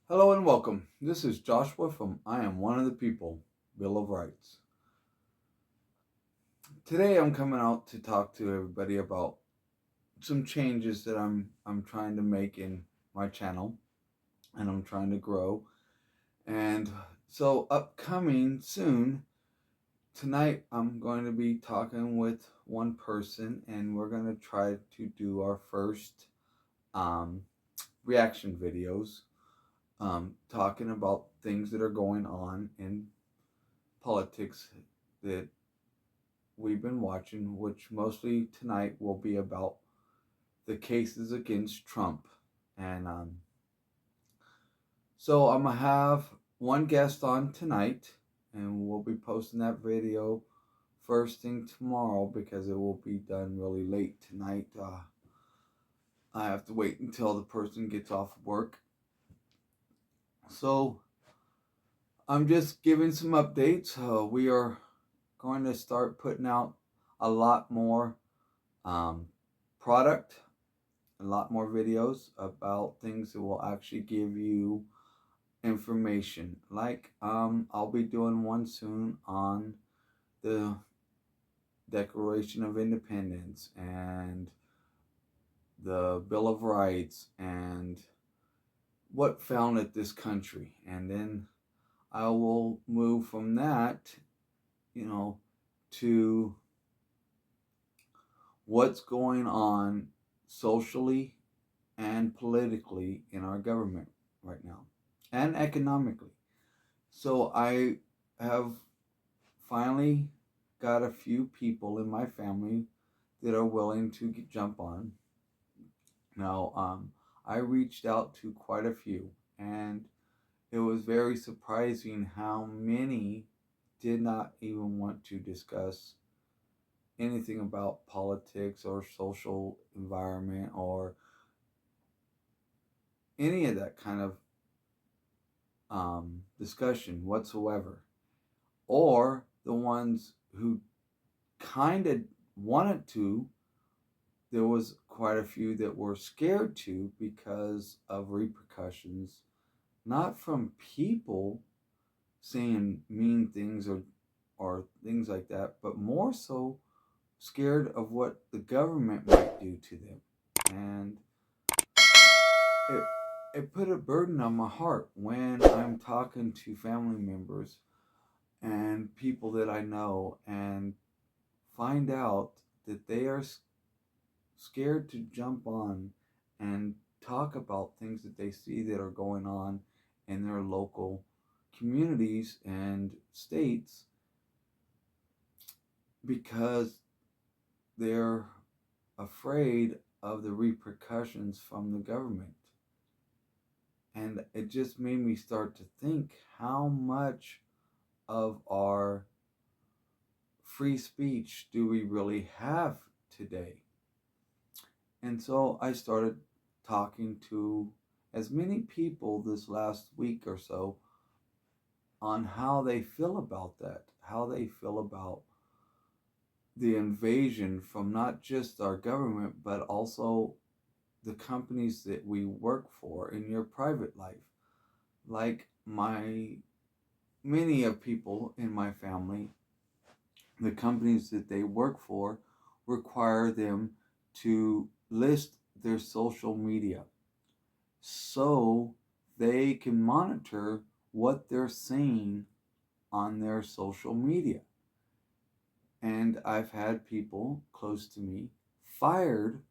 Hello and welcome. This is Joshua from I Am One of the People, Bill of Rights. Today I'm coming out to talk to everybody about some changes that I'm trying to make in my channel and I'm trying to grow. And so upcoming soon, tonight I'm going to be talking with one person and we're going to try to do our first um, reaction videos talking about things that are going on in politics that we've been watching, which mostly tonight will be about the cases against Trump. And so I'm going to have one guest on tonight, and we'll be posting that video first thing tomorrow because it will be done really late tonight. I have to wait until the person gets off work. So I'm just giving some updates. We are going to start putting out a lot more um, product, a lot more videos about things that will actually give you information. Like I'll be doing one soon on the Declaration of Independence and the Bill of Rights and what founded this country. And then I will move from that, to what's going on socially and politically in our government right now and economically. So I have finally got a few people in my family that are willing to jump on. Now, I reached out to quite a few, and it was very surprising how many did not even want to discuss anything about politics or social environment or any of that kind of discussion whatsoever. Or the ones who kind of wanted to, there was quite a few that were scared to because of repercussions, not from people saying mean things or things like that, but more so scared of what the government might do to them. And it, it put a burden on my heart when I'm talking to family members and people that I know and find out that they are scared to jump on and talk about things that they see that are going on in their local communities and states because they're afraid of the repercussions from the government. And it just made me start to think how much of our free speech do we really have today? And so I started talking to as many people this last week or so on how they feel about that, how they feel about the invasion from not just our government, but also the companies that we work for in your private life. Like many of people in my family, the companies that they work for require them to list their social media so they can monitor what they're saying on their social media. And I've had people close to me fired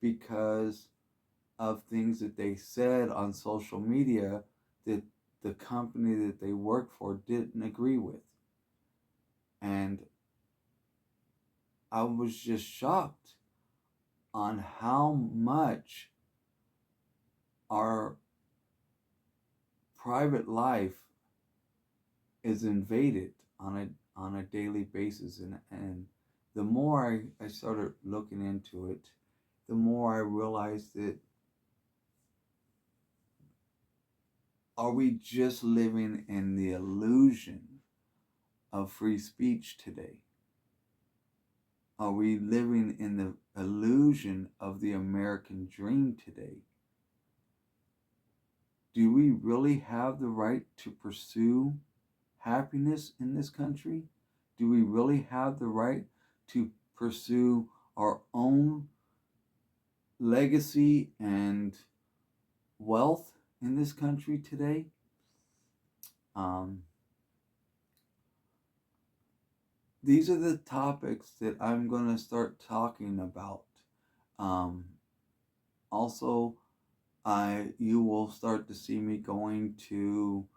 because of things that they said on social media that the company that they work for didn't agree with. And I was just shocked on how much our private life is invaded on a daily basis. And the more I started looking into it, the more I realized that are we just living in the illusion of free speech today? Are we living in the illusion of the American dream today? Do we really have the right to pursue happiness in this country? Do we really have the right to pursue our own legacy and wealth in this country today? Um, these are the topics that I'm going to start talking about. Um, also, you will start to see me going to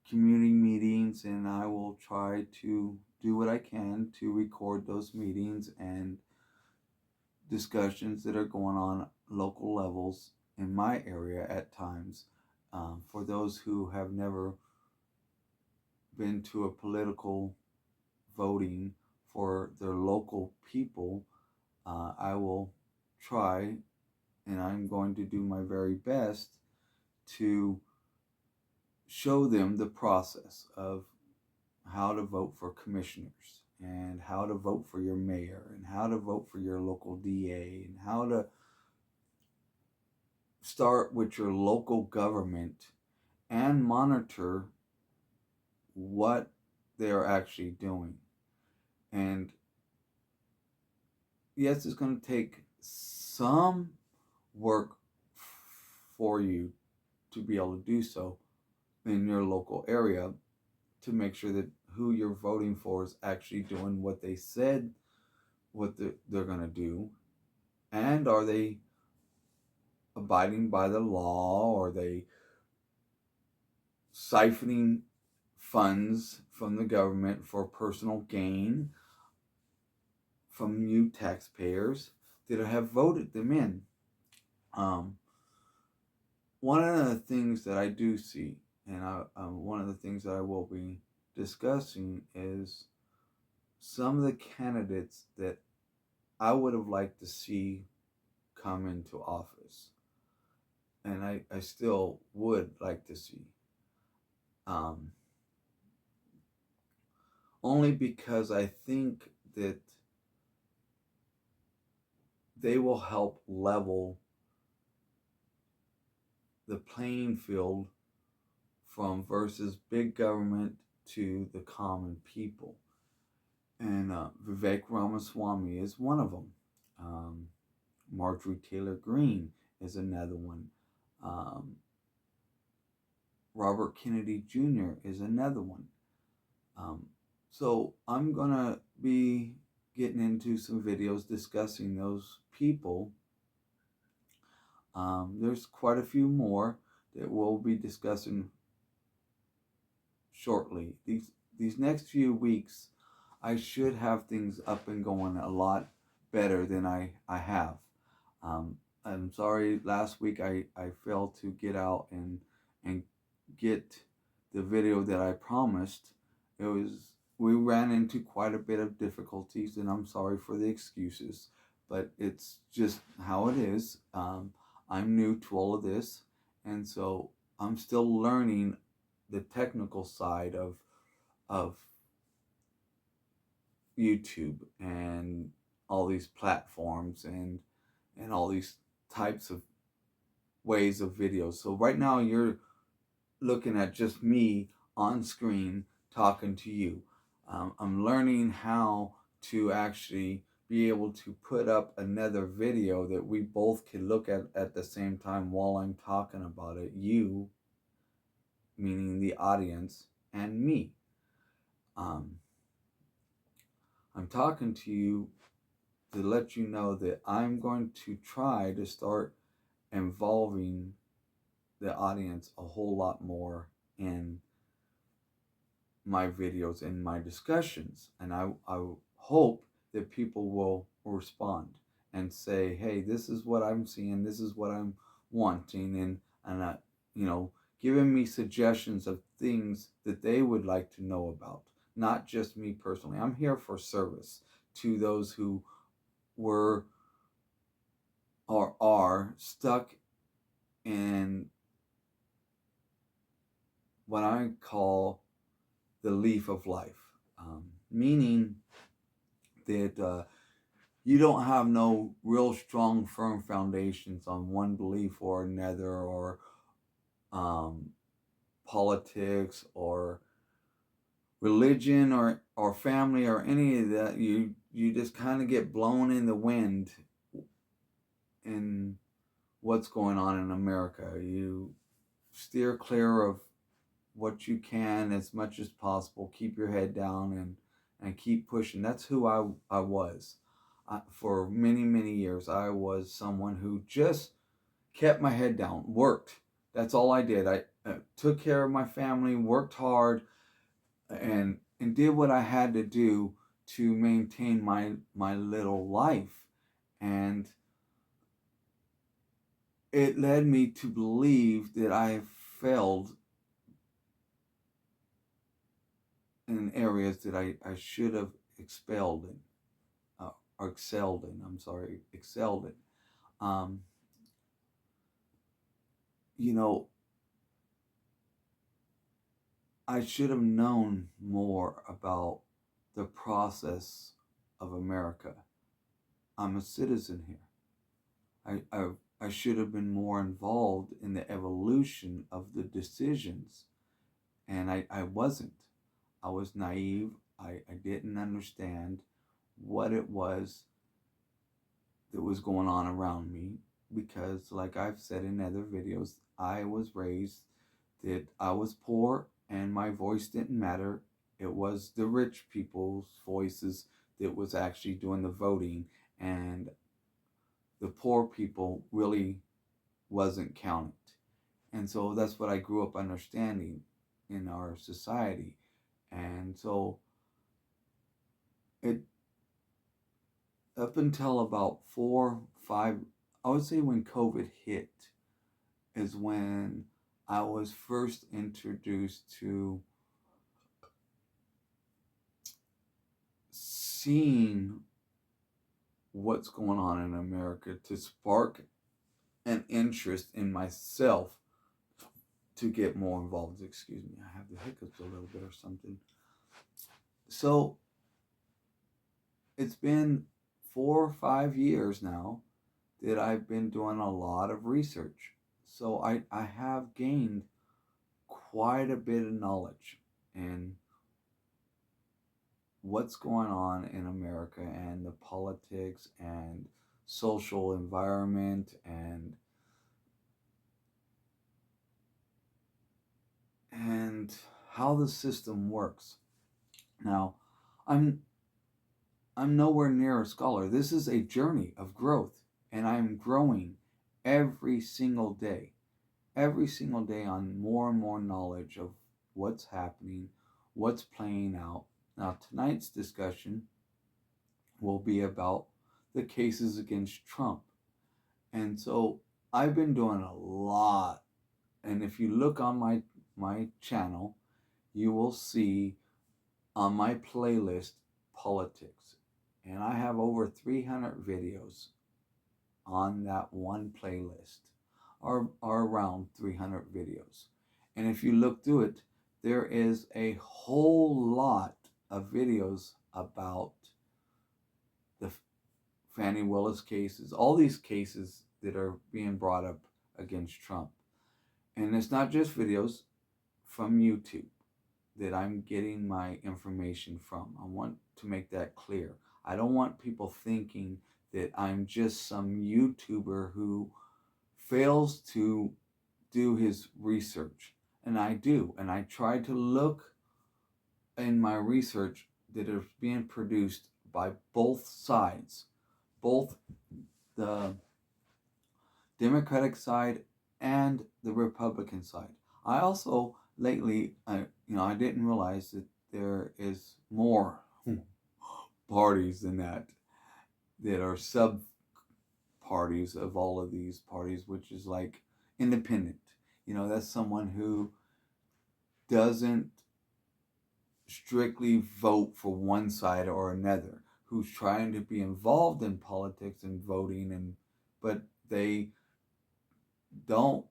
community meetings, and I will try to do what I can to record those meetings and discussions that are going on local levels in my area at times. For those who have never been to a political voting for their local people, I will try, and I'm going to do my very best to show them the process of how to vote for commissioners and how to vote for your mayor and how to vote for your local DA and how to start with your local government and monitor what they're actually doing. And yes, it's going to take some work for you to be able to do so in your local area to make sure that who you're voting for is actually doing what they said what they're going to do, and are they abiding by the law, or are they siphoning funds from the government for personal gain from you taxpayers that have voted them in. Um, One of the things that I do see, and one of the things that I will be discussing, is some of the candidates that I would have liked to see come into office, and I still would like to see. Um, Only because I think that they will help level the playing field from versus big government to the common people. And Vivek Ramaswamy is one of them. Um, Marjorie Taylor Greene is another one. Um, Robert Kennedy Jr. is another one. Um, so I'm going to be getting into some videos discussing those people. There's quite a few more that we'll be discussing shortly. These next few weeks, I should have things up and going a lot better than I have. I'm sorry, last week I failed to get out and get the video that I promised. We ran into quite a bit of difficulties, and I'm sorry for the excuses, but it's just how it is. I'm new to all of this, and so I'm still learning the technical side of YouTube and all these platforms and all these types of ways of videos. So right now you're looking at just me on screen talking to you. I'm learning how to actually be able to put up another video that we both can look at the same time while I'm talking about it. You, meaning the audience, and me. Um, I'm talking to you to let you know that I'm going to try to start involving the audience a whole lot more in my videos and my discussions. And I hope that people will respond and say, hey, this is what I'm seeing, this is what I'm wanting, and you know, giving me suggestions of things that they would like to know about, not just me personally. I'm here for service to those who were or are stuck in what I call the leaf of life, meaning that you don't have no real strong, firm foundations on one belief or another, or um, politics or religion or family or any of that. You just kind of get blown in the wind in what's going on in America. You steer clear of what you can as much as possible. Keep your head down and keep pushing. That's who I was. For many, many years, I was someone who just kept my head down, worked. That's all I did. I took care of my family, worked hard, and did what I had to do to maintain my little life. And it led me to believe that I failed in areas that I should have expelled in, or excelled in. I'm sorry, excelled in. Um, you know, I should have known more about the process of America. I'm a citizen here. I should have been more involved in the evolution of the decisions, and I wasn't. I was naive. I didn't understand what it was that was going on around me because, like I've said in other videos, I was raised that I was poor and my voice didn't matter. It was the rich people's voices that was actually doing the voting, and the poor people really wasn't counted. And so that's what I grew up understanding in our society. And so it up until about 4, 5, I would say when COVID hit is when I was first introduced to seeing what's going on in America to spark an interest in myself to get more involved. Excuse me, I have the hiccups a little bit or something. So it's been 4 or 5 years now that I've been doing a lot of research. So I have gained quite a bit of knowledge in what's going on in America and the politics and social environment and how the system works. Now, I'm I'm nowhere near a scholar. This is a journey of growth, and I'm growing every single day. Every single day on more and more knowledge of what's happening, what's playing out. Now, tonight's discussion will be about the cases against Trump. And so I've been doing a lot. And if you look on my channel, you will see on my playlist politics. And I have over 300 videos on that one playlist, or around 300 videos. And if you look through it, there is a whole lot of videos about the Fannie Willis cases, all these cases that are being brought up against Trump. And it's not just videos from YouTube that I'm getting my information from. I want to make that clear. I don't want people thinking that I'm just some YouTuber who fails to do his research. And I do. And I try to look in my research that is being produced by both sides, both the Democratic side and the Republican side. I also lately, I didn't realize that there is more parties than that are sub parties of all of these parties, which is like independent. That's someone who doesn't strictly vote for one side or another, who's trying to be involved in politics and voting, but they don't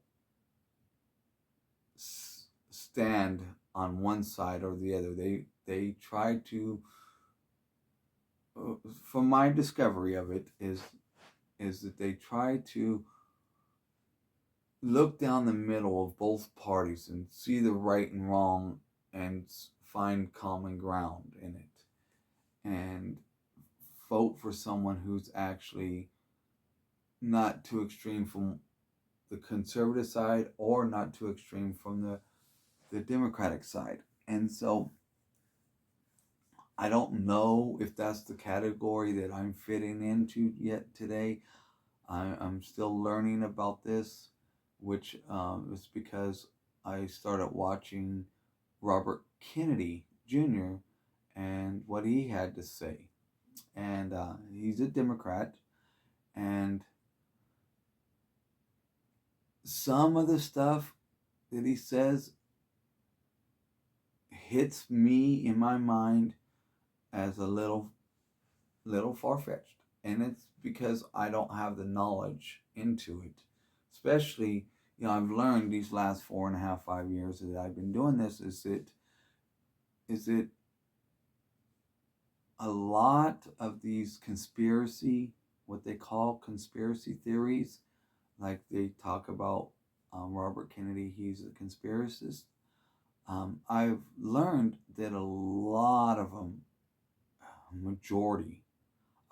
stand on one side or the other. They try to, from my discovery of it, is that they try to look down the middle of both parties and see the right and wrong and find common ground in it and vote for someone who's actually not too extreme from the conservative side or not too extreme from the Democratic side. And so I don't know if that's the category that I'm fitting into yet today. I'm still learning about this, which is because I started watching Robert Kennedy Jr. and what he had to say. And he's a Democrat, and some of the stuff that he says hits me in my mind as a little far-fetched, and it's because I don't have the knowledge into it. Especially, I've learned these last 4.5, 5 years that I've been doing this is it a lot of these what they call conspiracy theories, like they talk about Robert Kennedy, he's a conspiracist. I've learned that a lot of them, a majority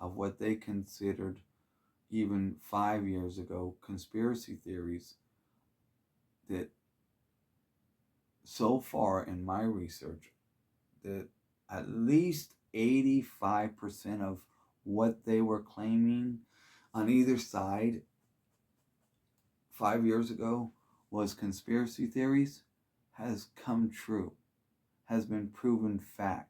of what they considered even 5 years ago conspiracy theories, that so far in my research, that at least 85% of what they were claiming on either side 5 years ago was conspiracy theories has come true, has been proven fact.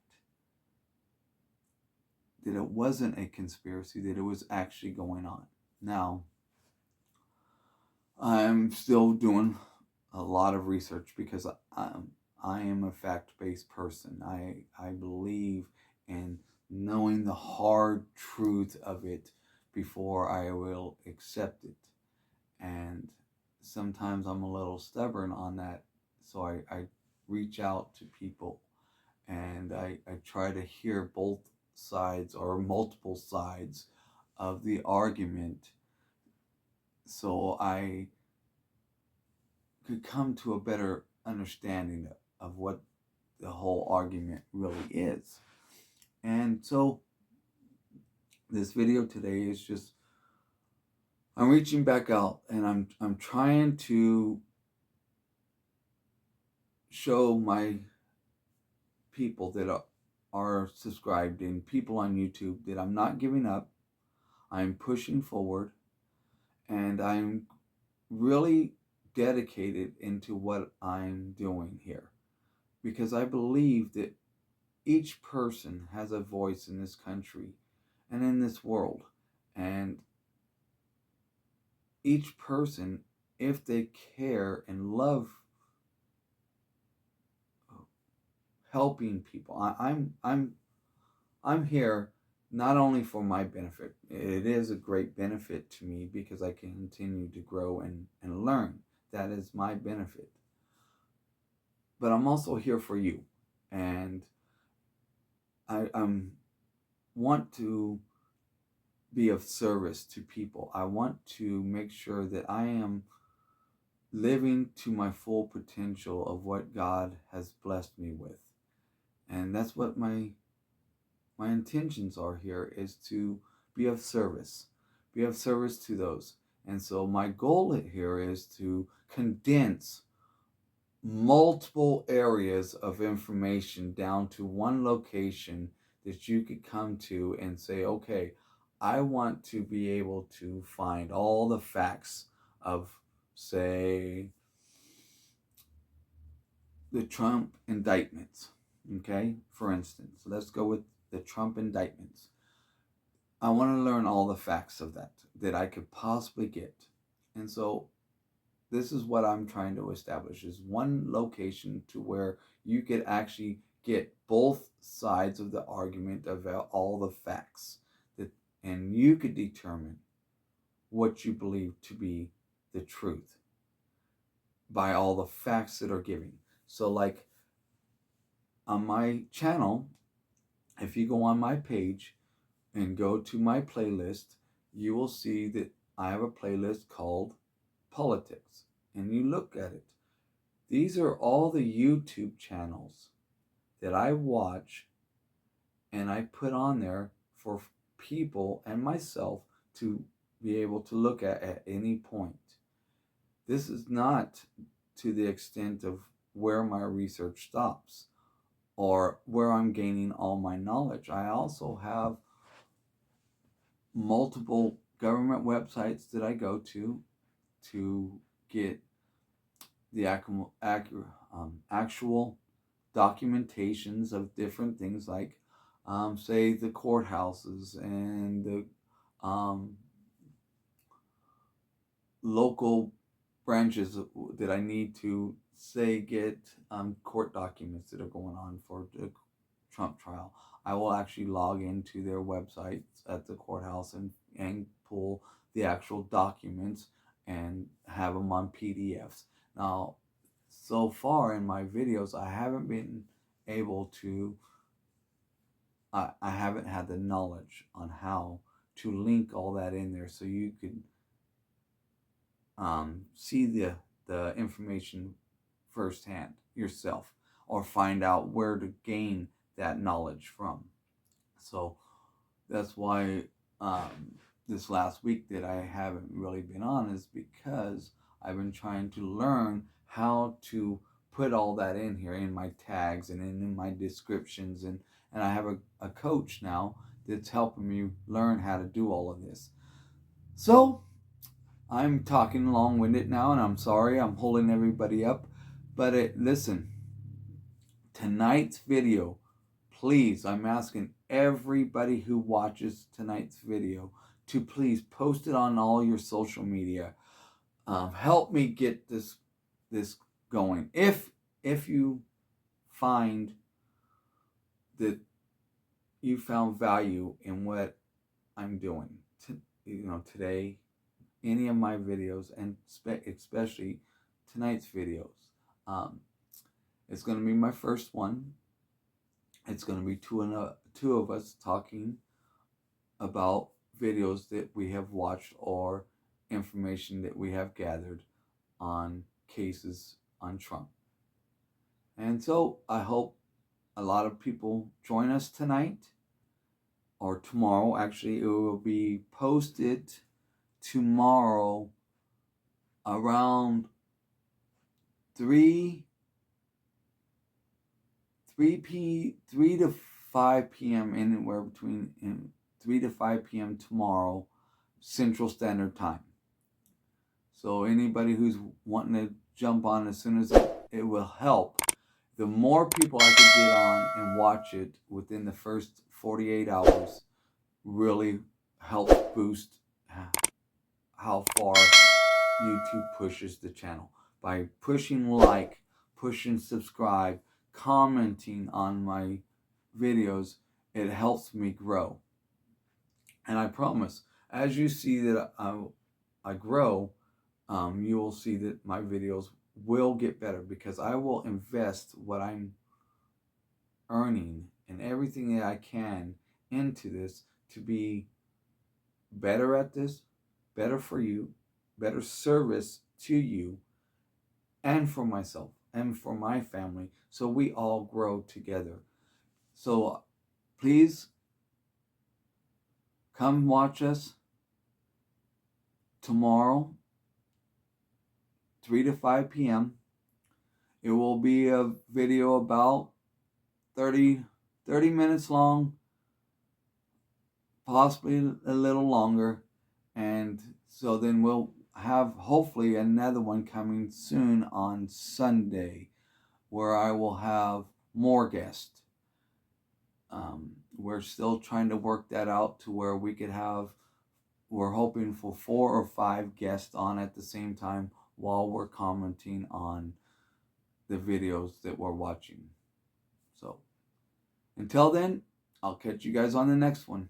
That it wasn't a conspiracy, that it was actually going on. Now, I'm still doing a lot of research because I am a fact-based person. I believe in knowing the hard truth of it before I will accept it. And sometimes I'm a little stubborn on that, so I reach out to people and I try to hear both sides or multiple sides of the argument so I could come to a better understanding of what the whole argument really is. And so this video today is just, I'm reaching back out and I'm trying to show my people that are subscribed and people on YouTube that I'm not giving up. I'm pushing forward, and I'm really dedicated into what I'm doing here, because I believe that each person has a voice in this country and in this world, and each person, if they care and love helping people, I'm here not only for my benefit. It is a great benefit to me because I can continue to grow and learn. That is my benefit. But I'm also here for you. And I want to be of service to people. I want to make sure that I am living to my full potential of what God has blessed me with. And that's what my intentions are here, is to be of service to those. And so my goal here is to condense multiple areas of information down to one location that you could come to and say, okay, I want to be able to find all the facts of, say, the Trump indictments. Okay, for instance, let's go with the Trump indictments. I want to learn all the facts of that I could possibly get. And so this is what I'm trying to establish, is one location to where you could actually get both sides of the argument of all the facts, and you could determine what you believe to be the truth by all the facts that are given. So like on my channel, if you go on my page and go to my playlist, you will see that I have a playlist called Politics. and you look at it, these are all the YouTube channels that I watch and I put on there for people and myself to be able to look at any point. This is not to the extent of where my research stops or where I'm gaining all my knowledge. I also have multiple government websites that I go to get the actual documentations of different things, like say the courthouses and the local branches that I need to, say, get court documents that are going on for the Trump trial. I will actually log into their websites at the courthouse and pull the actual documents and have them on PDFs. Now, so far in my videos, I haven't been able to, I haven't had the knowledge on how to link all that in there so you could see the information firsthand yourself, or find out where to gain that knowledge from. So that's why this last week that I haven't really been on is because I've been trying to learn how to put all that in here in my tags and in my descriptions, and I have a coach now that's helping me learn how to do all of this. So I'm talking long-winded now, and I'm sorry I'm holding everybody up, but listen, tonight's video, please, I'm asking everybody who watches tonight's video to please post it on all your social media. Help me get this going. If you find that you found value in what I'm doing, today, any of my videos, and especially tonight's videos, it's going to be my first one. It's going to be two of us talking about videos that we have watched or information that we have gathered on cases on Trump. And so I hope a lot of people join us tonight or tomorrow. Actually, it will be posted tomorrow around 3 to 5 p.m. anywhere between 3 to 5 p.m. tomorrow Central Standard Time. So anybody who's wanting to jump on as soon as it will help. The more people I could get on and watch it within the first 48 hours really helps boost how far YouTube pushes the channel. By pushing like, pushing subscribe, commenting on my videos, it helps me grow. And I promise, as you see that I grow, you will see that my videos will get better, because I will invest what I'm earning and everything that I can into this to be better at this, better for you, better service to you, and for myself and for my family, so we all grow together. So please come watch us tomorrow, 3 to 5 p.m. It will be a video about 30 minutes long, possibly a little longer. And so then we'll have hopefully another one coming soon on Sunday, where I will have more guests. We're still trying to work that out to where we're hoping for 4 or 5 guests on at the same time while we're commenting on the videos that we're watching. So until then, I'll catch you guys on the next one.